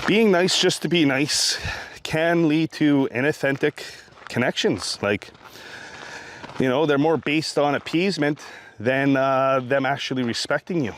being nice just to be nice can lead to inauthentic connections. Like, you know, they're more based on appeasement than them actually respecting you.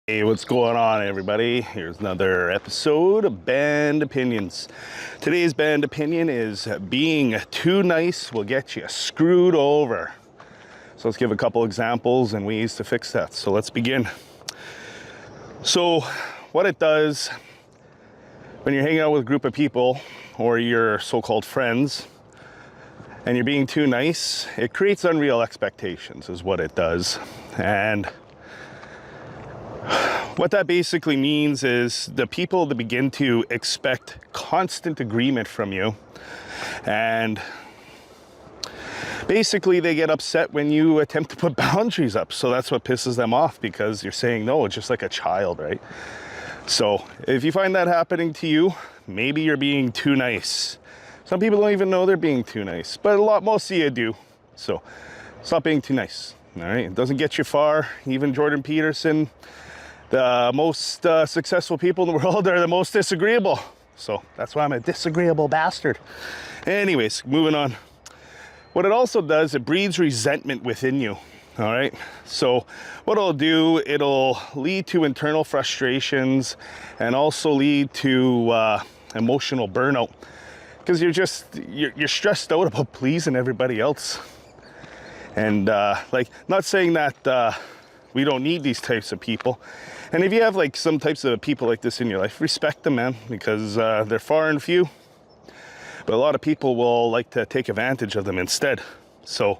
Hey, what's going on, everybody? Here's another episode of Banned Opinions. Today's banned opinion is being too nice will get you screwed over. So let's give a couple examples and ways to fix that. So let's begin. So what it does when you're hanging out with a group of people or your so-called friends and you're being too nice, it creates unreal expectations is what it does. And what that basically means is the people that begin to expect constant agreement from you, and basically they get upset when you attempt to put boundaries up. So that's what pisses them off, because you're saying no, just like a child, right? So if you find that happening to you, maybe you're being too nice. Some people don't even know they're being too nice, but most of you do. So stop being too nice, all right? It doesn't get you far. Even Jordan Peterson, the most successful people in the world, are the most disagreeable. So that's why I'm a disagreeable bastard. Anyways, moving on. What it also does, it breeds resentment within you, all right? So what it'll do, it'll lead to internal frustrations and also lead to emotional burnout, because you're stressed out about pleasing everybody else. And like, not saying that we don't need these types of people. And if you have like some types of people like this in your life, respect them, man, because they're far and few. But a lot of people will like to take advantage of them instead. So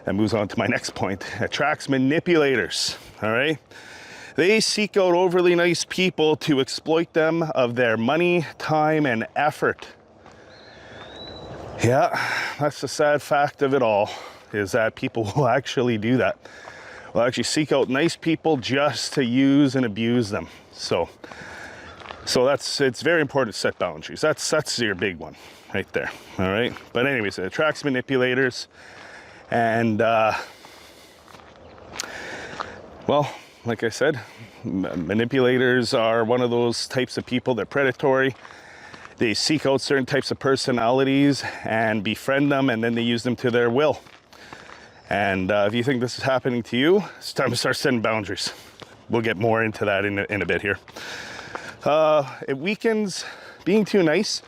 that moves on to my next point. Attracts manipulators, all right? They seek out overly nice people to exploit them of their money, time, and effort. Yeah, that's the sad fact of it all, is that people will actually do that. Will actually seek out nice people just to use and abuse them. So it's very important to set boundaries. That's your big one right there, all right? But anyways, it attracts manipulators. And well, like I said, manipulators are one of those types of people. They're predatory. They seek out certain types of personalities and befriend them, and then they use them to their will. And if you think this is happening to you, it's time to start setting boundaries. We'll get more into that in a bit here. It weakens, being too nice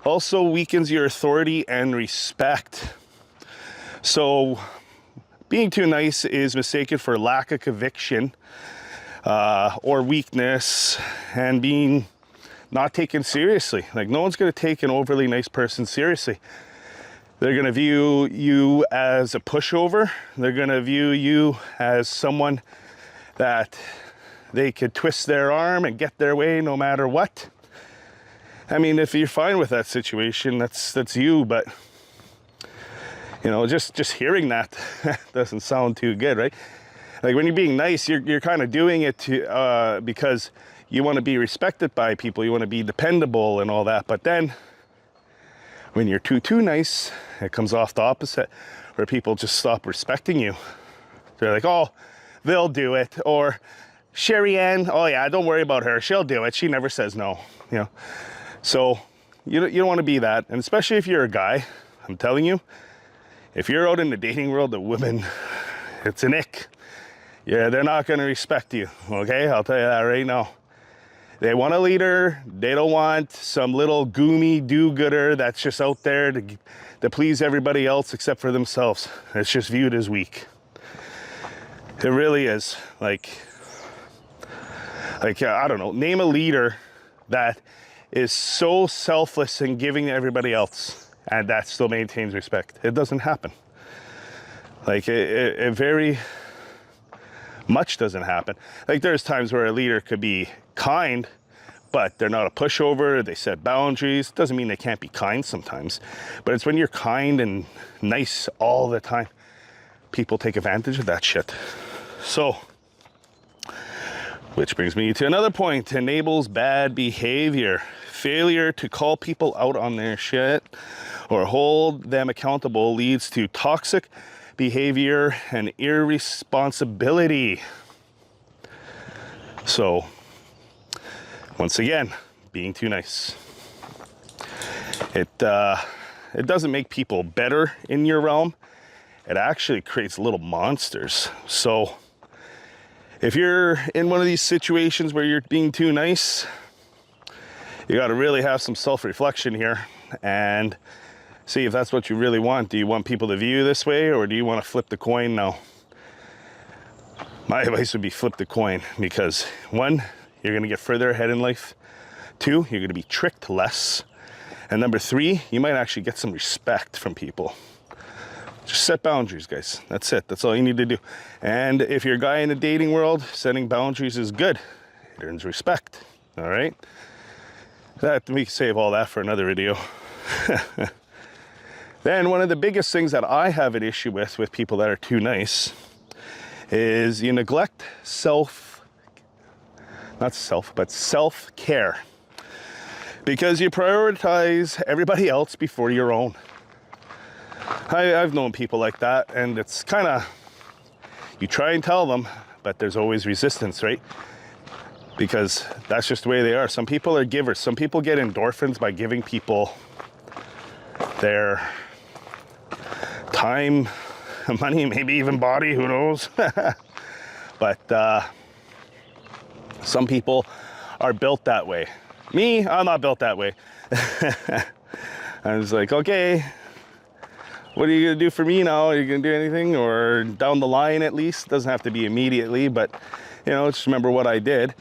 also weakens your authority and respect. So being too nice is mistaken for lack of conviction or weakness, and being not taken seriously. Like, no one's going to take an overly nice person seriously. They're going to view you as a pushover. They're going to view you as someone that they could twist their arm and get their way no matter what. I mean, if you're fine with that situation, that's you. But, you know, just hearing that doesn't sound too good, right? Like, when you're being nice, you're kind of doing it to because you want to be respected by people. You want to be dependable and all that. But then when you're too nice, it comes off the opposite, where people just stop respecting you. They're like, oh, they'll do it. Or Sherry Ann, oh yeah, don't worry about her. She'll do it. She never says no, you know. So you don't want to be that. And especially if you're a guy, I'm telling you, if you're out in the dating world, the women, it's an ick. Yeah, they're not going to respect you, okay? I'll tell you that right now. They want a leader. They don't want some little goomy do-gooder that's just out there to please everybody else except for themselves. It's just viewed as weak. It really is. Like I don't know, name a leader that is so selfless and giving to everybody else and that still maintains respect. It doesn't happen. Like, it very much doesn't happen. Like, there's times where a leader could be kind, but they're not a pushover. They set boundaries. Doesn't mean they can't be kind sometimes, but it's when you're kind and nice all the time, people take advantage of that shit. So, which brings me to another point: enables bad behavior. Failure to call people out on their shit or hold them accountable leads to toxic behavior and irresponsibility. So, once again, being too nice. It doesn't make people better in your realm. It actually creates little monsters. So, if you're in one of these situations where you're being too nice, you got to really have some self-reflection here and see if that's what you really want. Do you want people to view you this way, or do you want to flip the coin now? My advice would be flip the coin, because 1, you're going to get further ahead in life. 2, you're going to be tricked less. And number 3, you might actually get some respect from people. Just set boundaries, guys. That's it. That's all you need to do. And if you're a guy in the dating world, setting boundaries is good. It earns respect. All right? We can save all that for another video. Then one of the biggest things that I have an issue with people that are too nice is you neglect self-care. Because you prioritize everybody else before your own. I've known people like that, and it's kind of, you try and tell them, but there's always resistance, right? Because that's just the way they are. Some people are givers. Some people get endorphins by giving people their time, money, maybe even body, who knows? But some people are built that way. Me, I'm not built that way. I was like, okay, what are you gonna do for me now? Are you gonna do anything? Or down the line at least? Doesn't have to be immediately, but you know, just remember what I did,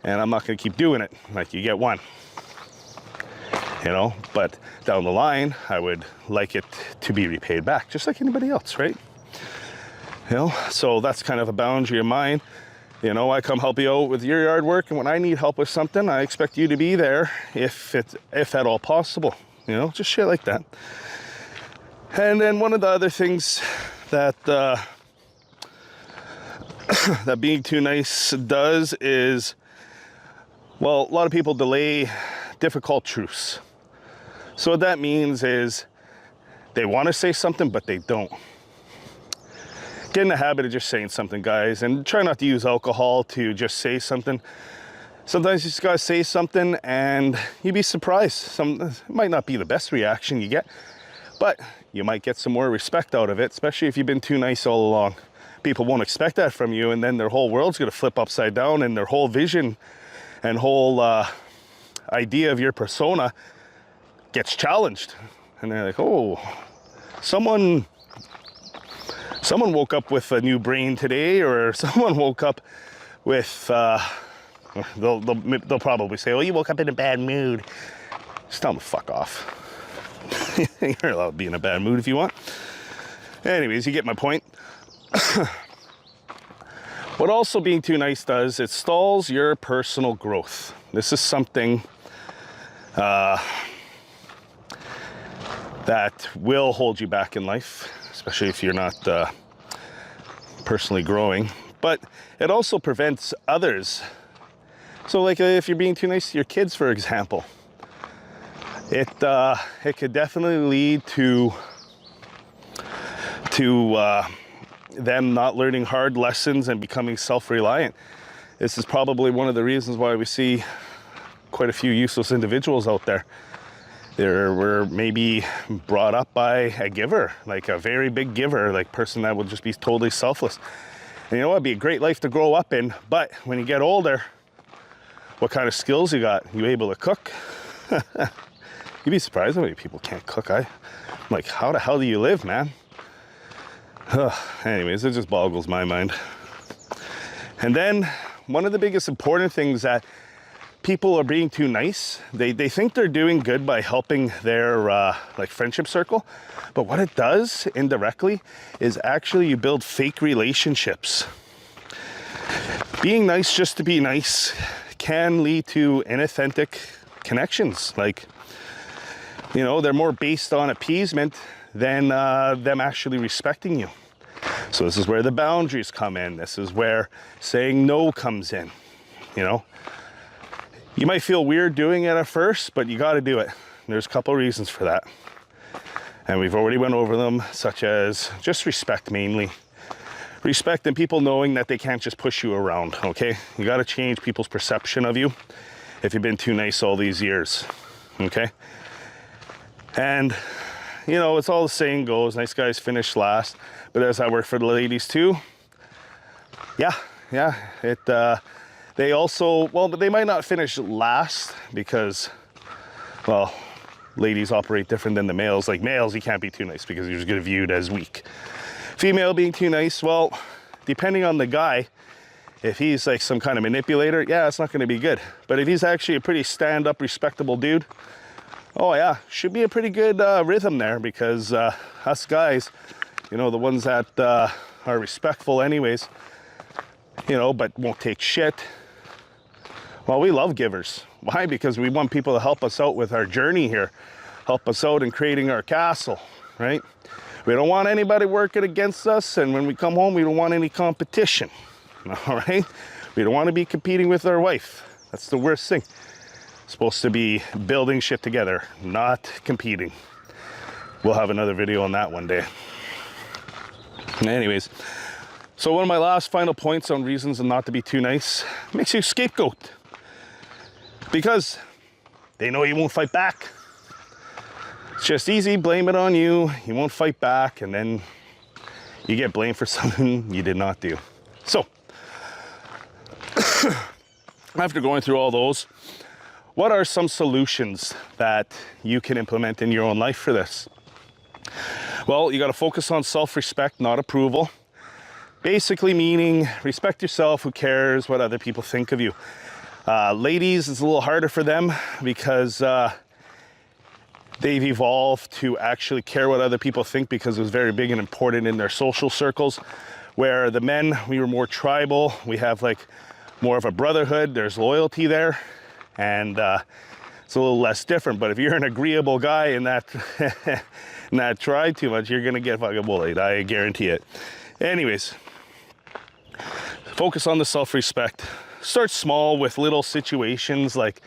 and I'm not gonna keep doing it. Like, you get one. You know, but down the line, I would like it to be repaid back, just like anybody else, right? You know, so that's kind of a boundary of mine. You know, I come help you out with your yard work, and when I need help with something, I expect you to be there if at all possible. You know, just shit like that. And then one of the other things that that being too nice does is, well, a lot of people delay difficult truths. So what that means is they want to say something, but they don't. Get in the habit of just saying something, guys, and try not to use alcohol to just say something. Sometimes you just gotta say something and you'd be surprised. It might not be the best reaction you get, but you might get some more respect out of it, especially if you've been too nice all along. People won't expect that from you, and then their whole world's gonna flip upside down, and their whole vision and whole idea of your persona gets challenged. And they're like, oh, someone woke up with a new brain today, or someone woke up with, they'll probably say, well, you woke up in a bad mood. Just tell them to fuck off. You're allowed to be in a bad mood if you want. Anyways, you get my point. What also being too nice does, it stalls your personal growth. This is something that will hold you back in life, especially if you're not personally growing. But it also prevents others. So like if you're being too nice to your kids, for example, it could definitely lead to them not learning hard lessons and becoming self-reliant. This is probably one of the reasons why we see quite a few useless individuals out there. They were maybe brought up by a giver, like a very big giver, like person that would just be totally selfless. And you know what, it'd be a great life to grow up in, but when you get older, what kind of skills you got? You able to cook? You'd be surprised how many people can't cook. I'm like, how the hell do you live, man? Anyways, it just boggles my mind. And then one of the biggest important things that people are being too nice, they think they're doing good by helping their like friendship circle, but what it does indirectly is actually you build fake relationships. Being nice just to be nice can lead to inauthentic connections. Like, you know, they're more based on appeasement than them actually respecting you. So this is where the boundaries come in. This is where saying no comes in. You know, You might feel weird doing it at first, but you got to do it. There's a couple reasons for that. And we've already went over them, such as just respect mainly. Respect and people knowing that they can't just push you around, okay? You got to change people's perception of you if you've been too nice all these years, okay? And, you know, it's all the saying goes, nice guys finish last. But as I work for the ladies too, yeah, they also, well, but they might not finish last because, well, ladies operate different than the males. Like males, you can't be too nice because you're just gonna viewed as weak. Female being too nice, well, depending on the guy, if he's like some kind of manipulator, yeah, it's not gonna be good. But if he's actually a pretty stand-up, respectable dude, oh yeah, should be a pretty good rhythm there, because us guys, you know, the ones that are respectful anyways, you know, but won't take shit, well, we love givers. Why? Because we want people to help us out with our journey here, help us out in creating our castle, right? We don't want anybody working against us, and when we come home, we don't want any competition, all right? We don't want to be competing with our wife. That's the worst thing. Supposed to be building shit together, not competing. We'll have another video on that one day. Anyways, so one of my last final points on reasons not to be too nice, makes you a scapegoat. Because they know you won't fight back. It's just easy, blame it on you, you won't fight back, and then you get blamed for something you did not do. So, after going through all those, what are some solutions that you can implement in your own life for this? Well, you got to focus on self-respect, not approval. Basically meaning respect yourself, who cares what other people think of you. Ladies, it's a little harder for them because they've evolved to actually care what other people think, because it was very big and important in their social circles. Where the men, we were more tribal, we have like more of a brotherhood, there's loyalty there, and it's a little less different. But if you're an agreeable guy in that not try too much, you're gonna get fucking bullied, I guarantee it. Anyways, focus on the self-respect. Start small with little situations like,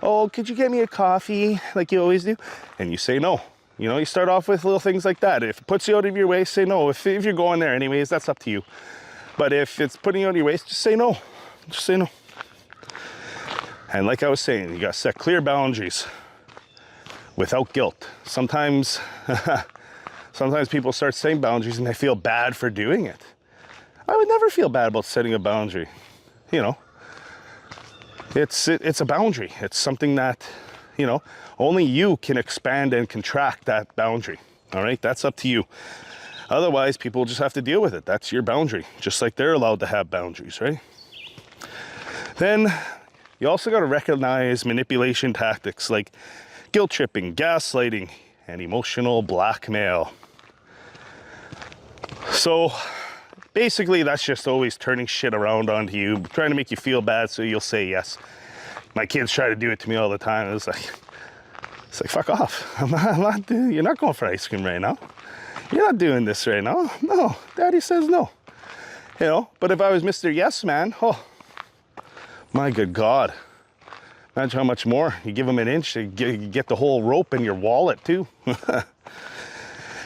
oh, could you get me a coffee like you always do? And you say no. You know, you start off with little things like that. If it puts you out of your way, say no. If you're going there anyways, that's up to you. But if it's putting you out of your way, just say no. Just say no. And like I was saying, you got to set clear boundaries without guilt. Sometimes people start setting boundaries and they feel bad for doing it. I would never feel bad about setting a boundary. You know, it's a boundary. It's something that, you know, only you can expand and contract that boundary. All right, that's up to you. Otherwise, people just have to deal with it. That's your boundary, just like they're allowed to have boundaries, right? Then you also got to recognize manipulation tactics like guilt tripping, gaslighting, and emotional blackmail. So basically, that's just always turning shit around onto you, trying to make you feel bad so you'll say yes. My kids try to do it to me all the time. It's like, fuck off. I'm not doing, you're not going for ice cream right now. You're not doing this right now. No, Daddy says no. You know, but if I was Mr. Yes Man, oh, my good God. Imagine how much more. You give them an inch, you get the whole rope in your wallet too.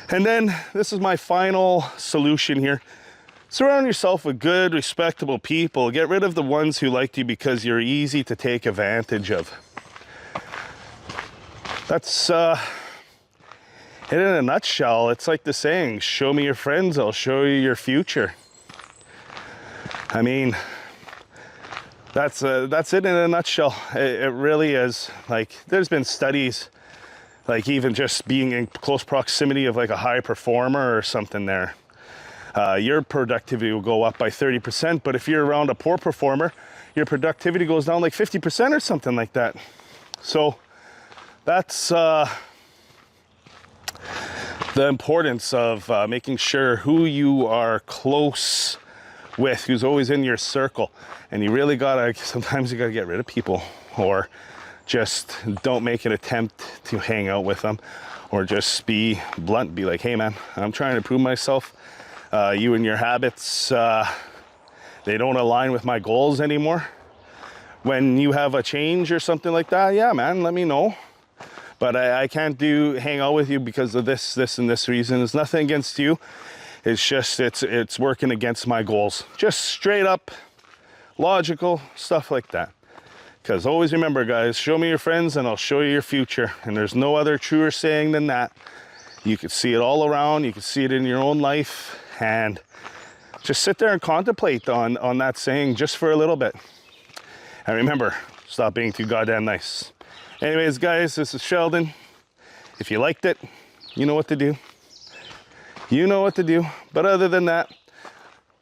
And then, this is my final solution here. Surround yourself with good, respectable people. Get rid of the ones who like you because you're easy to take advantage of. That's, in a nutshell, it's like the saying, show me your friends, I'll show you your future. I mean, that's it in a nutshell. It really is. Like, there's been studies, like even just being in close proximity of like a high performer or something there. Your productivity will go up by 30%, but if you're around a poor performer, your productivity goes down like 50% or something like that. So that's the importance of making sure who you are close with, who's always in your circle. And you really gotta, sometimes you gotta get rid of people, or just don't make an attempt to hang out with them, or just be blunt, be like, hey man, I'm trying to prove myself. You and your habits, they don't align with my goals anymore. when you have a change or something like that, yeah, man, let me know. But I can't hang out with you because of this, and this reason. It's nothing against you. It's just, it's working against my goals. Just straight up, logical, stuff like that. Because always remember, guys, show me your friends and I'll show you your future. And there's no other truer saying than that. You can see it all around. You can see it in your own life. And just sit there and contemplate on that saying just for a little bit. And remember, stop being too goddamn nice. Anyways, guys, this is Sheldon. If you liked it, you know what to do. You know what to do. But other than that,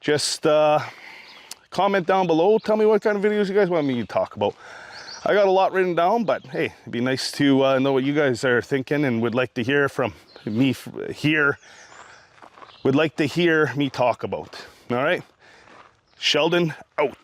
just comment down below. Tell me what kind of videos you guys want me to talk about. I got a lot written down, but hey, it'd be nice to know what you guys are thinking and would like to hear from me would like to hear me talk about. All right? Sheldon out.